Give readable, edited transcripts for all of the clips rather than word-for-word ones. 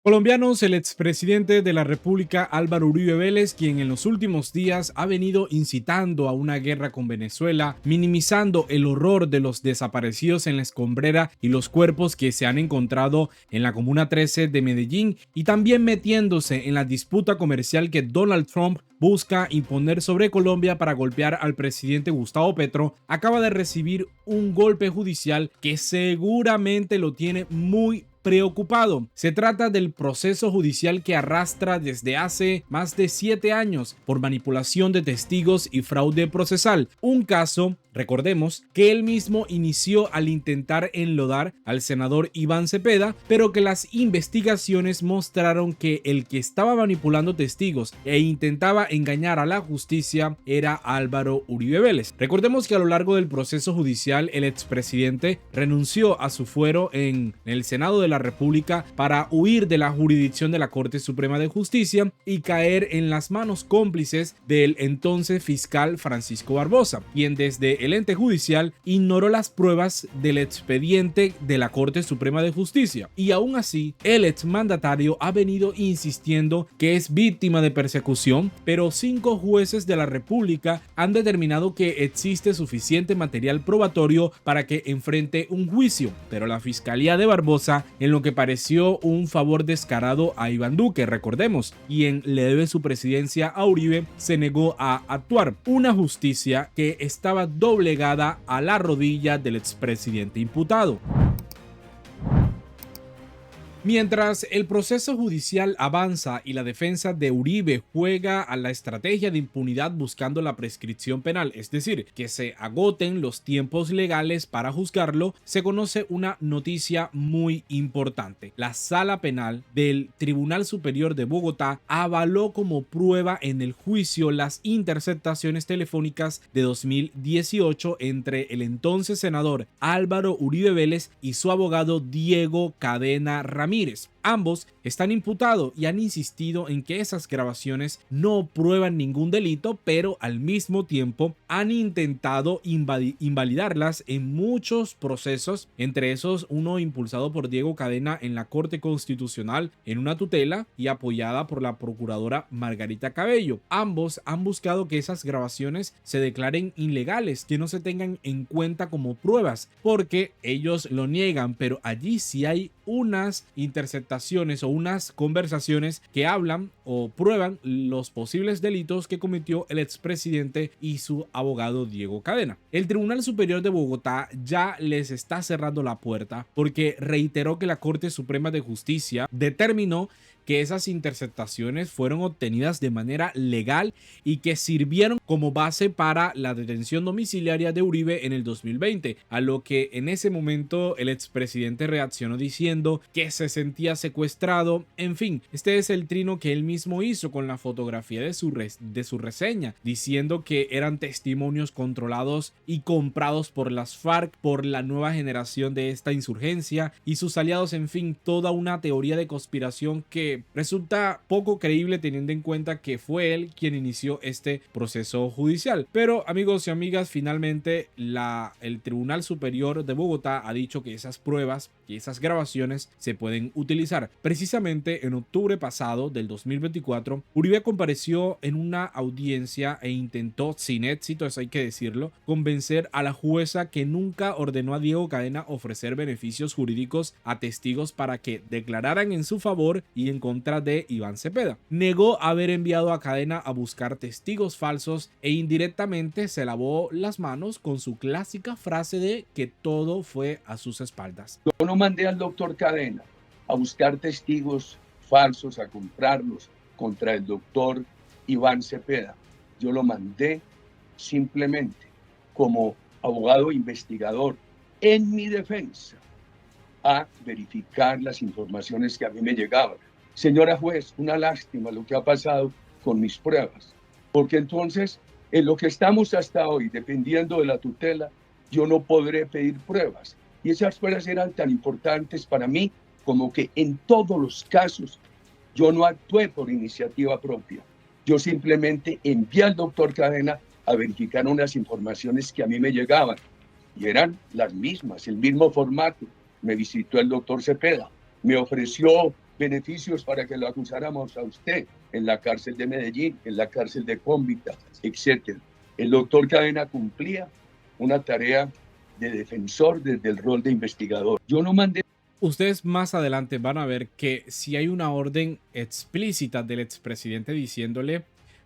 Colombianos, el expresidente de la República Álvaro Uribe Vélez, quien en los últimos días ha venido incitando a una guerra con Venezuela, minimizando el horror de los desaparecidos en la Escombrera y los cuerpos que se han encontrado en la Comuna 13 de Medellín, y también metiéndose en la disputa comercial que Donald Trump busca imponer sobre Colombia para golpear al presidente Gustavo Petro, acaba de recibir un golpe judicial que seguramente lo tiene muy preocupado. Se trata del proceso judicial que arrastra desde hace más de 7 años por manipulación de testigos y fraude procesal. Un caso, recordemos, que él mismo inició al intentar enlodar al senador Iván Cepeda, pero que las investigaciones mostraron que el que estaba manipulando testigos e intentaba engañar a la justicia era Álvaro Uribe Vélez. Recordemos que a lo largo del proceso judicial el expresidente renunció a su fuero en el Senado de la República para huir de la jurisdicción de la Corte Suprema de Justicia y caer en las manos cómplices del entonces fiscal Francisco Barbosa, quien desde el ente judicial ignoró las pruebas del expediente de la Corte Suprema de Justicia. Y aún así, el exmandatario ha venido insistiendo que es víctima de persecución, pero 5 jueces de la República han determinado que existe suficiente material probatorio para que enfrente un juicio, pero la Fiscalía de Barbosa, en lo que pareció un favor descarado a Iván Duque, recordemos, quien le debe su presidencia a Uribe, se negó a actuar. Una justicia que estaba doblegada a la rodilla del expresidente imputado. Mientras el proceso judicial avanza y la defensa de Uribe juega a la estrategia de impunidad buscando la prescripción penal, es decir, que se agoten los tiempos legales para juzgarlo, se conoce una noticia muy importante. La Sala Penal del Tribunal Superior de Bogotá avaló como prueba en el juicio las interceptaciones telefónicas de 2018 entre el entonces senador Álvaro Uribe Vélez y su abogado Diego Cadena Ramírez. Ambos están imputados y han insistido en que esas grabaciones no prueban ningún delito, pero al mismo tiempo han intentado invalidarlas en muchos procesos, entre esos uno impulsado por Diego Cadena en la Corte Constitucional en una tutela y apoyada por la procuradora Margarita Cabello. Ambos han buscado que esas grabaciones se declaren ilegales, que no se tengan en cuenta como pruebas, porque ellos lo niegan, pero allí sí hay unas interceptaciones o unas conversaciones que hablan o prueban los posibles delitos que cometió el expresidente y su abogado Diego Cadena. El Tribunal Superior de Bogotá ya les está cerrando la puerta porque reiteró que la Corte Suprema de Justicia determinó que esas interceptaciones fueron obtenidas de manera legal y que sirvieron como base para la detención domiciliaria de Uribe en el 2020, a lo que en ese momento el expresidente reaccionó diciendo que se sentía secuestrado. En fin, este es el trino que él mismo hizo con la fotografía de su reseña, diciendo que eran testimonios controlados y comprados por las FARC, por la nueva generación de esta insurgencia y sus aliados, en fin, toda una teoría de conspiración que resulta poco creíble teniendo en cuenta que fue él quien inició este proceso judicial. Pero amigos y amigas, finalmente el Tribunal Superior de Bogotá ha dicho que esas pruebas y esas grabaciones se pueden utilizar. Precisamente en octubre pasado del 2024, Uribe compareció en una audiencia e intentó, sin éxito, eso hay que decirlo, convencer a la jueza que nunca ordenó a Diego Cadena ofrecer beneficios jurídicos a testigos para que declararan en su favor y en contra de Iván Cepeda. Negó haber enviado a Cadena a buscar testigos falsos e indirectamente se lavó las manos con su clásica frase de que todo fue a sus espaldas. Yo no mandé al doctor Cadena a buscar testigos falsos, a comprarlos contra el doctor Iván Cepeda. Yo lo mandé simplemente como abogado investigador en mi defensa a verificar las informaciones que a mí me llegaban. Señora juez, una lástima lo que ha pasado con mis pruebas, porque entonces en lo que estamos hasta hoy, dependiendo de la tutela, yo no podré pedir pruebas. Y esas pruebas eran tan importantes para mí como que en todos los casos yo no actué por iniciativa propia. Yo simplemente envié al doctor Cadena a verificar unas informaciones que a mí me llegaban y eran las mismas, el mismo formato. Me visitó el doctor Cepeda, me ofreció beneficios para que lo acusáramos a usted en la cárcel de Medellín, en la cárcel de Cómbita, etc. El doctor Cadena cumplía una tarea de defensor desde el rol de investigador. Yo no mandé. Ustedes más adelante van a ver que si hay una orden explícita del expresidente diciéndole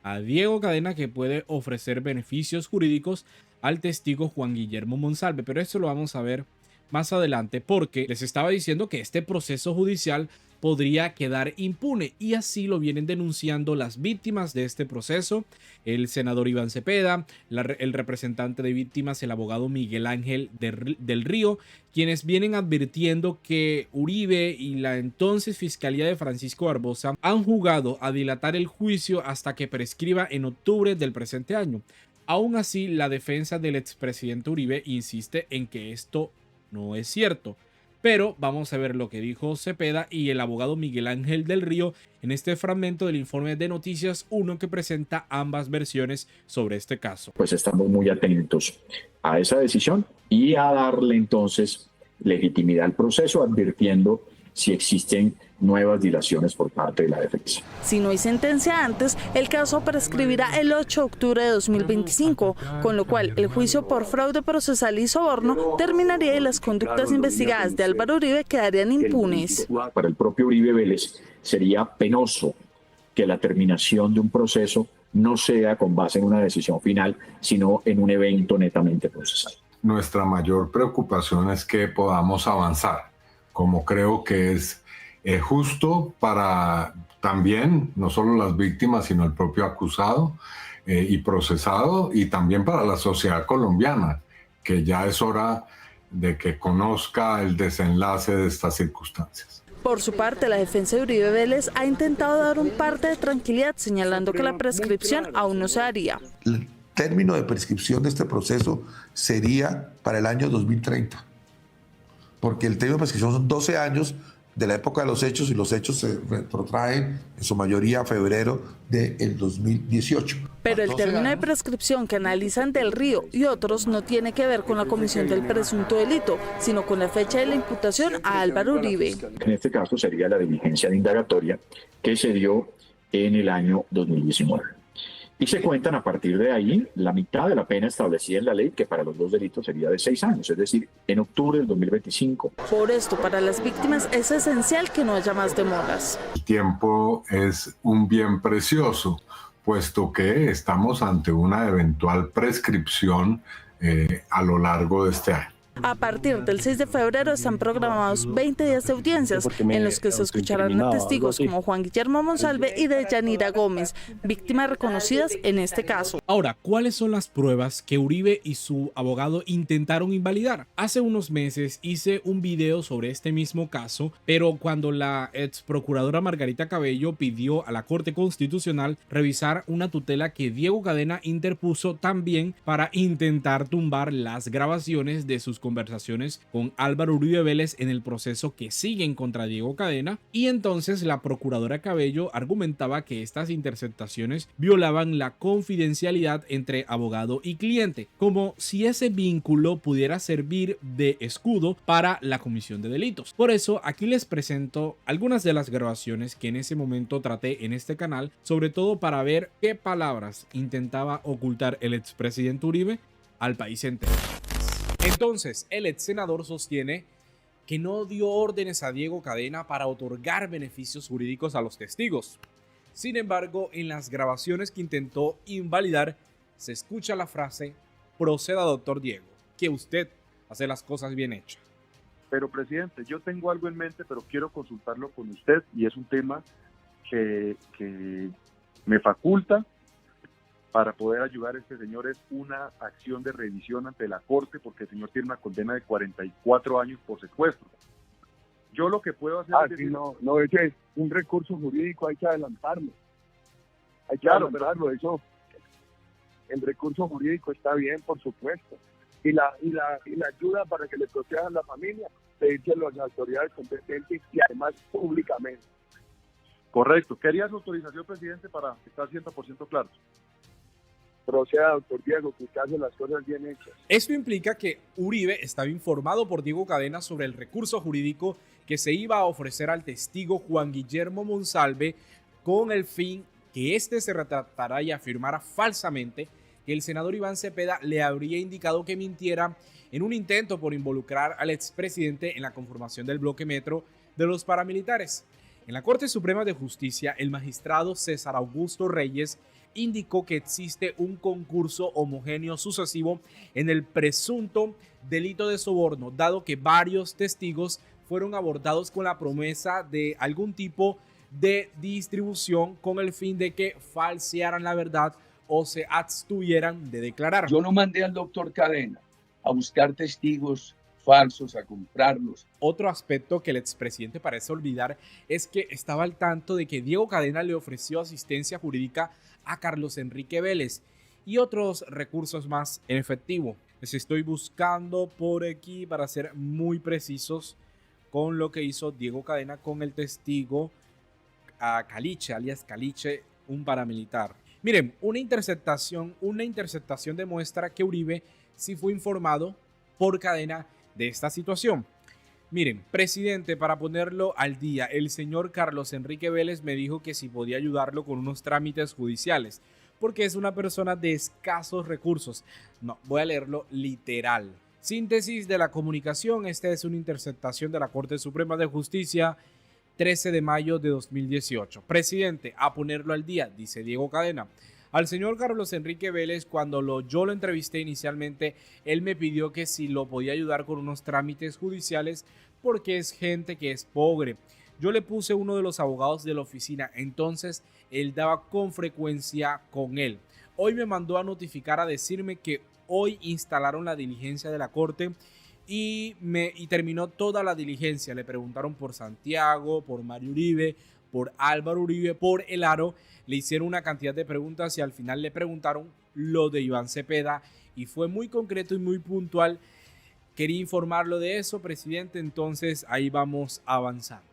a Diego Cadena que puede ofrecer beneficios jurídicos al testigo Juan Guillermo Monsalve, pero esto lo vamos a ver más adelante porque les estaba diciendo que este proceso judicial podría quedar impune y así lo vienen denunciando las víctimas de este proceso, el senador Iván Cepeda, el representante de víctimas, el abogado Miguel Ángel del Río, quienes vienen advirtiendo que Uribe y la entonces Fiscalía de Francisco Barbosa han jugado a dilatar el juicio hasta que prescriba en octubre del presente año. Aún así, la defensa del expresidente Uribe insiste en que esto no es cierto. Pero vamos a ver lo que dijo Cepeda y el abogado Miguel Ángel del Río en este fragmento del informe de Noticias 1 que presenta ambas versiones sobre este caso. Pues estamos muy atentos a esa decisión y a darle entonces legitimidad al proceso, advirtiendo si existen nuevas dilaciones por parte de la defensa. Si no hay sentencia antes, el caso prescribirá el 8 de octubre de 2025, con lo cual el juicio por fraude procesal y soborno terminaría y las conductas investigadas de Álvaro Uribe quedarían impunes. Para el propio Uribe Vélez sería penoso que la terminación de un proceso no sea con base en una decisión final, sino en un evento netamente procesal. Nuestra mayor preocupación es que podamos avanzar, como creo que es justo para también, no solo las víctimas, sino el propio acusado y procesado, y también para la sociedad colombiana, que ya es hora de que conozca el desenlace de estas circunstancias. Por su parte, la defensa de Uribe Vélez ha intentado dar un parte de tranquilidad, señalando que la prescripción aún no se haría. El término de prescripción de este proceso sería para el año 2030. Porque el término de prescripción son 12 años de la época de los hechos y los hechos se retrotraen en su mayoría a febrero del 2018. Pero el término de prescripción que analizan Del Río y otros no tiene que ver con la comisión del presunto delito, sino con la fecha de la imputación a Álvaro Uribe. En este caso sería la diligencia de indagatoria que se dio en el año 2019. Y se cuentan a partir de ahí la mitad de la pena establecida en la ley, que para los dos delitos sería de 6 años, es decir, en octubre del 2025. Por esto, para las víctimas es esencial que no haya más demoras. El tiempo es un bien precioso, puesto que estamos ante una eventual prescripción a lo largo de este año. A partir del 6 de febrero están programados 20 días de audiencias en los que se escucharán a testigos como Juan Guillermo Monsalve y Deyanira Gómez, víctimas reconocidas en este caso. Ahora, ¿cuáles son las pruebas que Uribe y su abogado intentaron invalidar? Hace unos meses hice un video sobre este mismo caso, pero cuando la ex procuradora Margarita Cabello pidió a la Corte Constitucional revisar una tutela que Diego Cadena interpuso también para intentar tumbar las grabaciones de sus conversaciones con Álvaro Uribe Vélez en el proceso que siguen contra Diego Cadena, y entonces la procuradora Cabello argumentaba que estas interceptaciones violaban la confidencialidad entre abogado y cliente, como si ese vínculo pudiera servir de escudo para la comisión de delitos. Por eso aquí les presento algunas de las grabaciones que en ese momento traté en este canal, sobre todo para ver qué palabras intentaba ocultar el expresidente Uribe al país entero. Entonces, el ex senador sostiene que no dio órdenes a Diego Cadena para otorgar beneficios jurídicos a los testigos. Sin embargo, en las grabaciones que intentó invalidar, se escucha la frase: proceda, doctor Diego, que usted hace las cosas bien hechas. Pero, presidente, yo tengo algo en mente, pero quiero consultarlo con usted, y es un tema que me faculta para poder ayudar a este señor. Es una acción de revisión ante la Corte, porque el señor tiene una condena de 44 años por secuestro. Yo lo que puedo hacer es decir... No, ese es un recurso jurídico, hay que adelantarlo. Eso, el recurso jurídico está bien, por supuesto. Y la ayuda para que le protejan a la familia, pedírselo a las autoridades competentes y además públicamente. Correcto. ¿Qué haría su autorización, presidente, para estar 100% claros? Proceda, doctor Diego, que usted hace las cosas bien hechas. Esto implica que Uribe estaba informado por Diego Cadena sobre el recurso jurídico que se iba a ofrecer al testigo Juan Guillermo Monsalve con el fin que éste se retractara y afirmara falsamente que el senador Iván Cepeda le habría indicado que mintiera en un intento por involucrar al expresidente en la conformación del bloque Metro de los paramilitares. En la Corte Suprema de Justicia, el magistrado César Augusto Reyes indicó que existe un concurso homogéneo sucesivo en el presunto delito de soborno, dado que varios testigos fueron abordados con la promesa de algún tipo de distribución con el fin de que falsearan la verdad o se abstuvieran de declarar. Yo no mandé al doctor Cadena a buscar testigos falsos, a comprarlos. Otro aspecto que el expresidente parece olvidar es que estaba al tanto de que Diego Cadena le ofreció asistencia jurídica a Carlos Enrique Vélez y otros recursos más en efectivo. Les estoy buscando por aquí para ser muy precisos con lo que hizo Diego Cadena con el testigo a Caliche, alias Caliche, un paramilitar. Miren, una interceptación demuestra que Uribe sí fue informado por Cadena de esta situación. Miren, presidente, para ponerlo al día, el señor Carlos Enrique Vélez me dijo que si podía ayudarlo con unos trámites judiciales, porque es una persona de escasos recursos. No, voy a leerlo literal. Síntesis de la comunicación, esta es una interceptación de la Corte Suprema de Justicia, 13 de mayo de 2018. Presidente, a ponerlo al día, dice Diego Cadena. Al señor Carlos Enrique Vélez, cuando yo lo entrevisté inicialmente, él me pidió que si lo podía ayudar con unos trámites judiciales porque es gente que es pobre. Yo le puse uno de los abogados de la oficina, entonces él daba con frecuencia con él. Hoy me mandó a notificar a decirme que hoy instalaron la diligencia de la corte y terminó toda la diligencia. Le preguntaron por Santiago, por Mario Uribe, por Álvaro Uribe, por El Aro. Le hicieron una cantidad de preguntas y al final le preguntaron lo de Iván Cepeda y fue muy concreto y muy puntual. Quería informarlo de eso, presidente, entonces ahí vamos avanzando.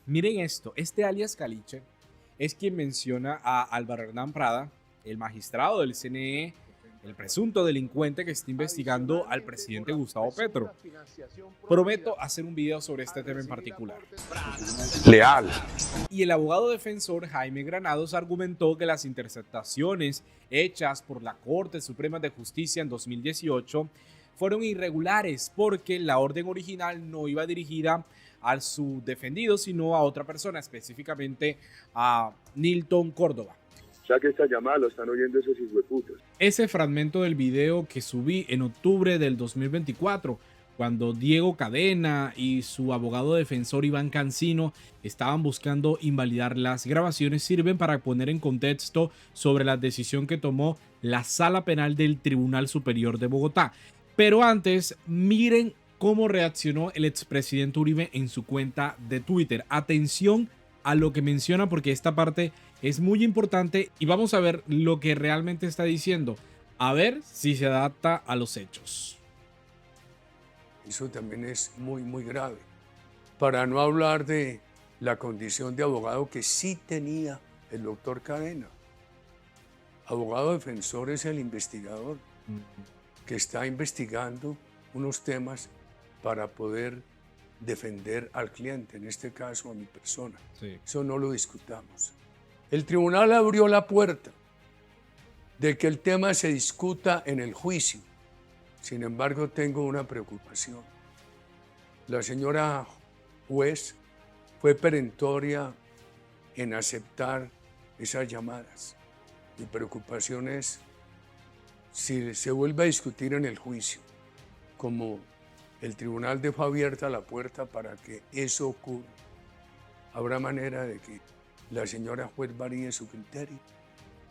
Miren esto, este alias Caliche es quien menciona a Álvaro Hernán Prada, el magistrado del CNE, el presunto delincuente que está investigando al presidente Gustavo Petro. Prometo hacer un video sobre este tema en particular. Leal. Y el abogado defensor Jaime Granados argumentó que las interceptaciones hechas por la Corte Suprema de Justicia en 2018 fueron irregulares porque la orden original no iba dirigida a su defendido, sino a otra persona, específicamente a Nilton Córdoba. Saque esta llamada, lo están oyendo esos hijueputas. Ese fragmento del video que subí en octubre del 2024, cuando Diego Cadena y su abogado defensor Iván Cancino estaban buscando invalidar las grabaciones, sirven para poner en contexto sobre la decisión que tomó la Sala Penal del Tribunal Superior de Bogotá. Pero antes, miren cómo reaccionó el expresidente Uribe en su cuenta de Twitter. Atención a lo que menciona porque esta parte es muy importante y vamos a ver lo que realmente está diciendo. A ver si se adapta a los hechos. Eso también es muy grave. Para no hablar de la condición de abogado que sí tenía el doctor Cadena. Abogado defensor es el investigador que está investigando unos temas para poder defender al cliente, en este caso a mi persona. Sí. Eso no lo discutamos. El tribunal abrió la puerta de que el tema se discuta en el juicio. Sin embargo, tengo una preocupación. La señora juez fue perentoria en aceptar esas llamadas. Mi preocupación es si se vuelve a discutir en el juicio, como el tribunal dejó abierta la puerta para que eso ocurra. ¿Habrá manera de que la señora juez varíe su criterio?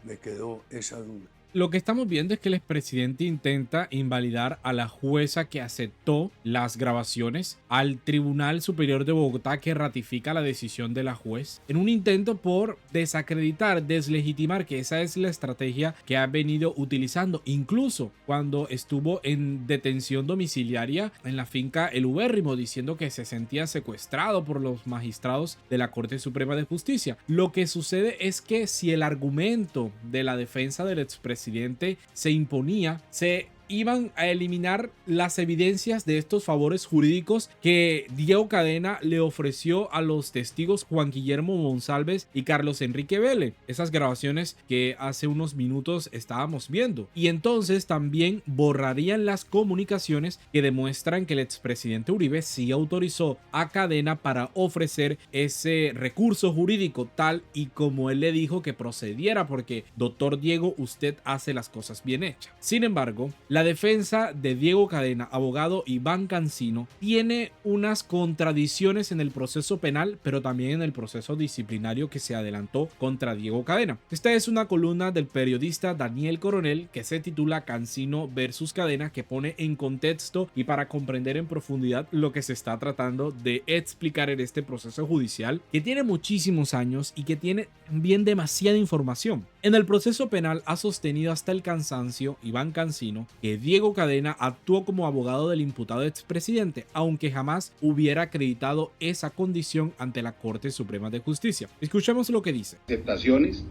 Me quedó esa duda. Lo que estamos viendo es que el expresidente intenta invalidar a la jueza que aceptó las grabaciones, al Tribunal Superior de Bogotá que ratifica la decisión de la juez, en un intento por desacreditar, deslegitimar, que esa es la estrategia que ha venido utilizando, incluso cuando estuvo en detención domiciliaria en la finca El Ubérrimo, diciendo que se sentía secuestrado por los magistrados de la Corte Suprema de Justicia. Lo que sucede es que si el argumento de la defensa del expresidente expresidente se imponía, se iban a eliminar las evidencias de estos favores jurídicos que Diego Cadena le ofreció a los testigos Juan Guillermo Monsalves y Carlos Enrique Vélez, esas grabaciones que hace unos minutos estábamos viendo. Y entonces también borrarían las comunicaciones que demuestran que el expresidente Uribe sí autorizó a Cadena para ofrecer ese recurso jurídico tal y como él le dijo que procediera, porque doctor Diego, usted hace las cosas bien hechas. Sin embargo, la defensa de Diego Cadena, abogado Iván Cancino, tiene unas contradicciones en el proceso penal, pero también en el proceso disciplinario que se adelantó contra Diego Cadena. Esta es una columna del periodista Daniel Coronel que se titula Cancino versus Cadena, que pone en contexto y para comprender en profundidad lo que se está tratando de explicar en este proceso judicial, que tiene muchísimos años y que tiene también demasiada información. En el proceso penal ha sostenido hasta el cansancio Iván Cancino que Diego Cadena actuó como abogado del imputado expresidente, aunque jamás hubiera acreditado esa condición ante la Corte Suprema de Justicia. Escuchemos lo que dice. Aceptaciones.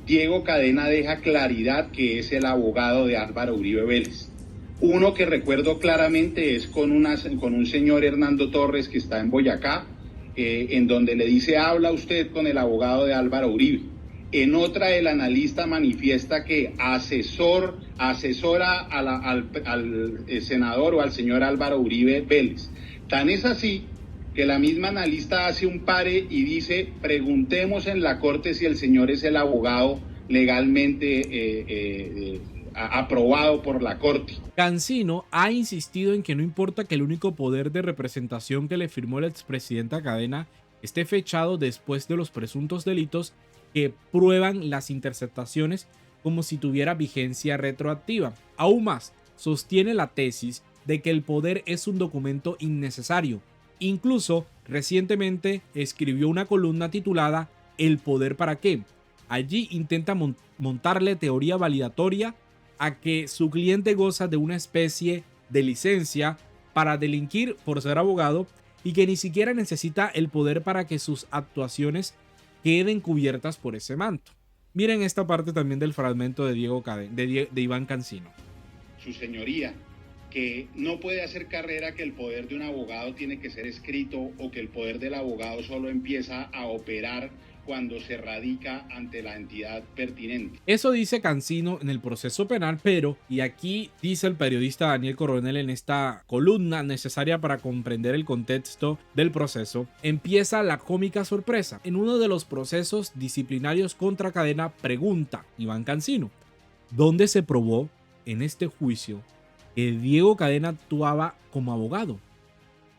Diego Cadena deja claridad que es el abogado de Álvaro Uribe Vélez. Uno que recuerdo claramente es con un señor Hernando Torres que está en Boyacá, en donde le dice: habla usted con el abogado de Álvaro Uribe. En otra, el analista manifiesta que asesora al senador o al señor Álvaro Uribe Vélez. Tan es así que la misma analista hace un pare y dice: preguntemos en la corte si el señor es el abogado legalmente aprobado por la corte. Cancino ha insistido en que no importa que el único poder de representación que le firmó el expresidente a Cadena esté fechado después de los presuntos delitos que prueban las interceptaciones, como si tuviera vigencia retroactiva. Aún más, sostiene la tesis de que el poder es un documento innecesario. Incluso recientemente escribió una columna titulada ¿El poder para qué? Allí intenta montarle teoría validatoria a que su cliente goza de una especie de licencia para delinquir por ser abogado y que ni siquiera necesita el poder para que sus actuaciones queden cubiertas por ese manto. Miren esta parte también del fragmento de de Iván Cancino. Su señoría, que no puede hacer carrera que el poder de un abogado tiene que ser escrito o que el poder del abogado solo empieza a operar cuando se radica ante la entidad pertinente. Eso dice Cancino en el proceso penal, pero, y aquí dice el periodista Daniel Coronel en esta columna necesaria para comprender el contexto del proceso, empieza la cómica sorpresa. En uno de los procesos disciplinarios contra Cadena pregunta Iván Cancino: ¿dónde se probó en este juicio que Diego Cadena actuaba como abogado?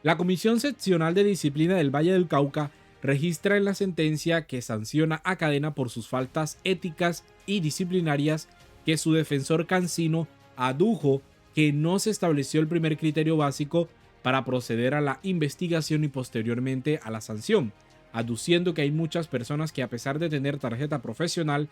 La Comisión Seccional de Disciplina del Valle del Cauca registra en la sentencia que sanciona a Cadena por sus faltas éticas y disciplinarias que su defensor Cancino adujo que no se estableció el primer criterio básico para proceder a la investigación y posteriormente a la sanción, aduciendo que hay muchas personas que, a pesar de tener tarjeta profesional,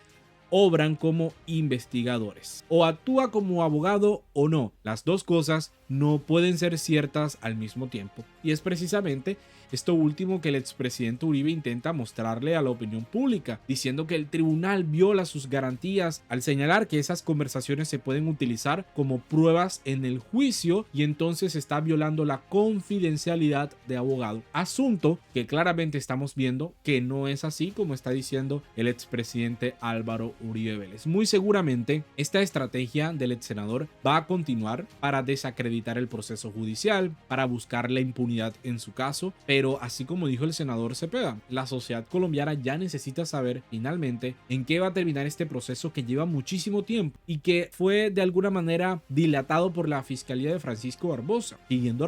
obran como investigadores. O actúa como abogado o no. Las dos cosas no pueden ser ciertas al mismo tiempo. Y es precisamente esto último que el expresidente Uribe intenta mostrarle a la opinión pública, diciendo que el tribunal viola sus garantías al señalar que esas conversaciones se pueden utilizar como pruebas en el juicio y entonces está violando la confidencialidad de abogado. Asunto que claramente estamos viendo que no es así como está diciendo el expresidente Álvaro Uribe Vélez. Muy seguramente esta estrategia del ex senador va a continuar para desacreditar el proceso judicial, para buscar la impunidad en su caso, pero así como dijo el senador Cepeda, la sociedad colombiana ya necesita saber finalmente en qué va a terminar este proceso que lleva muchísimo tiempo y que fue de alguna manera dilatado por la Fiscalía de Francisco Barbosa, pidiendo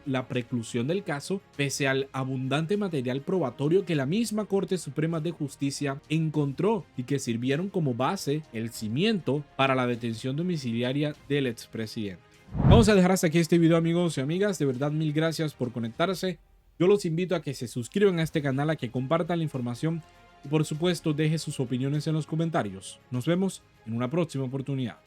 la preclusión del caso pese al abundante material probatorio que la misma Corte Suprema de Justicia encontró y que sirvieron como base, el cimiento para la detención domiciliaria del expresidente. Vamos a dejar hasta aquí este video, amigos y amigas. De verdad, mil gracias por conectarse. Yo los invito a que se suscriban a este canal, a que compartan la información y por supuesto dejen sus opiniones en los comentarios. Nos vemos en una próxima oportunidad.